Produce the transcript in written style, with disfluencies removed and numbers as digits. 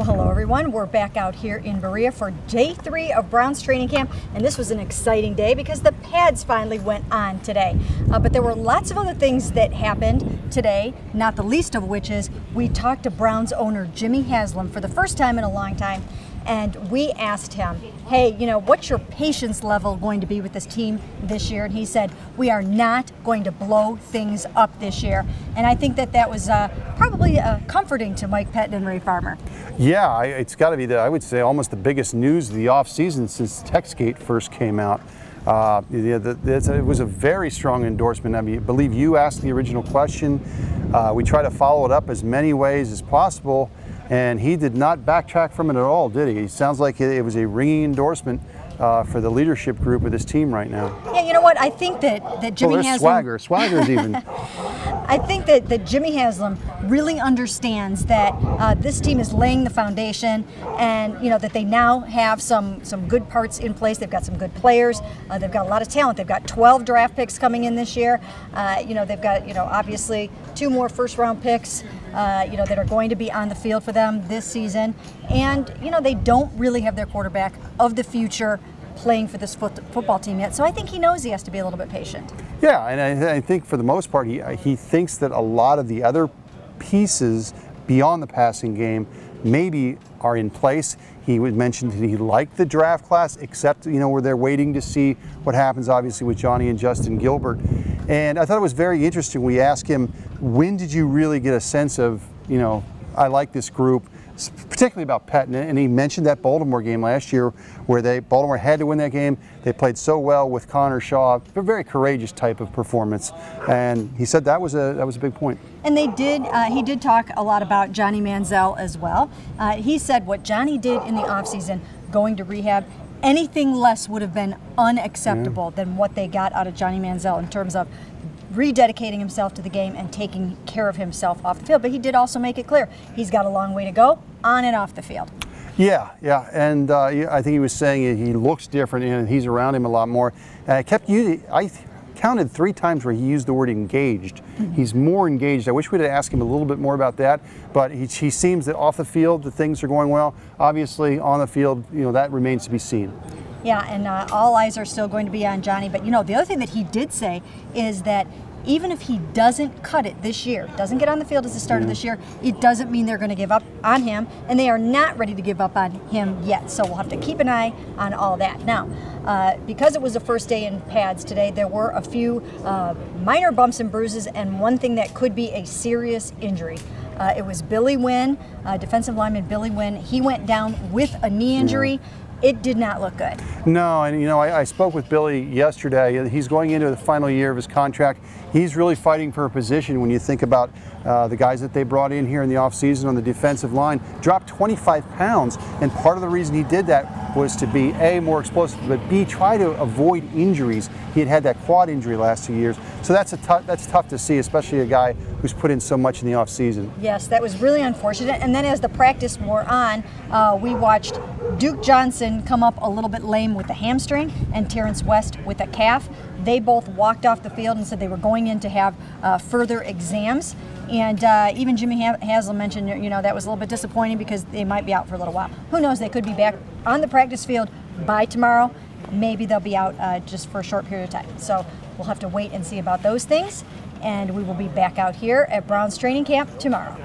hello everyone. We're back out here in Berea for day 3 of Browns training camp, and this was an exciting day because the pads finally went on today. But there were lots of other things that happened today, not the least of which is we talked to Browns owner Jimmy Haslam for the first time in a long time, and we asked him, hey, what's your patience level going to be with this team this year? And he said, we are not going to blow things up this year. And I think that was probably comforting to Mike Pettine and Ray Farmer. Yeah, it's got to be, I would say, almost the biggest news of the offseason since TextGate first came out. It was a very strong endorsement. I mean, I believe you asked the original question. We try to follow it up as many ways as possible, and he did not backtrack from it at all, did he? It sounds like it was a ringing endorsement for the leadership group of this team right now. Yeah, you know what? I think that Jimmy Haslam... Swagger's even. I think that Jimmy Haslam really understands that this team is laying the foundation, and that they now have some good parts in place. They've got some good players. They've got a lot of talent. They've got 12 draft picks coming in this year. They've got obviously 2 more first-round picks that are going to be on the field for them this season, and they don't really have their quarterback of the future playing for this football team yet. So I think he knows he has to be a little bit patient. Yeah, and I think for the most part, he thinks that a lot of the other pieces beyond the passing game maybe are in place. He mentioned that he liked the draft class, except where they're waiting to see what happens, obviously, with Johnny and Justin Gilbert. And I thought it was very interesting. We asked him, when did you really get a sense of, I like this group, particularly about Pettine, and he mentioned that Baltimore game last year where Baltimore had to win that game. They played so well with Connor Shaw, a very courageous type of performance, and he said that was a big point. And he did talk a lot about Johnny Manziel as well. He said what Johnny did in the offseason, going to rehab, anything less would have been unacceptable than what they got out of Johnny Manziel in terms of rededicating himself to the game and taking care of himself off the field. But he did also make it clear he's got a long way to go on and off the field. Yeah, and I think he was saying he looks different and he's around him a lot more. I counted 3 times where he used the word engaged. He's more engaged. I wish we'd have asked him a little bit more about that, but he seems that off the field the things are going well. Obviously on the field, that remains to be seen. Yeah, and all eyes are still going to be on Johnny. But the other thing that he did say is that even if he doesn't cut it this year, doesn't get on the field as the start of this year, it doesn't mean they're going to give up on him, and they are not ready to give up on him yet. So we'll have to keep an eye on all that. Now, because it was the first day in pads today, there were a few minor bumps and bruises, and one thing that could be a serious injury. It was Billy Wynn, defensive lineman Billy Wynn. He went down with a knee injury. It did not look good. No, and I spoke with Billy yesterday. He's going into the final year of his contract. He's really fighting for a position when you think about the guys that they brought in here in the offseason on the defensive line. Dropped 25 pounds, and part of the reason he did that was to be A, more explosive, but B, try to avoid injuries. He had that quad injury last 2 years. So that's tough to see, especially a guy who's put in so much in the offseason. Yes, that was really unfortunate. And then as the practice wore on, we watched Duke Johnson come up a little bit lame with the hamstring and Terrence West with a calf. They both walked off the field and said they were going in to have further exams. And even Jimmy Haslam mentioned, that was a little bit disappointing because they might be out for a little while. Who knows? They could be back on the practice field by tomorrow. Maybe they'll be out just for a short period of time. So we'll have to wait and see about those things. And we will be back out here at Browns training camp tomorrow.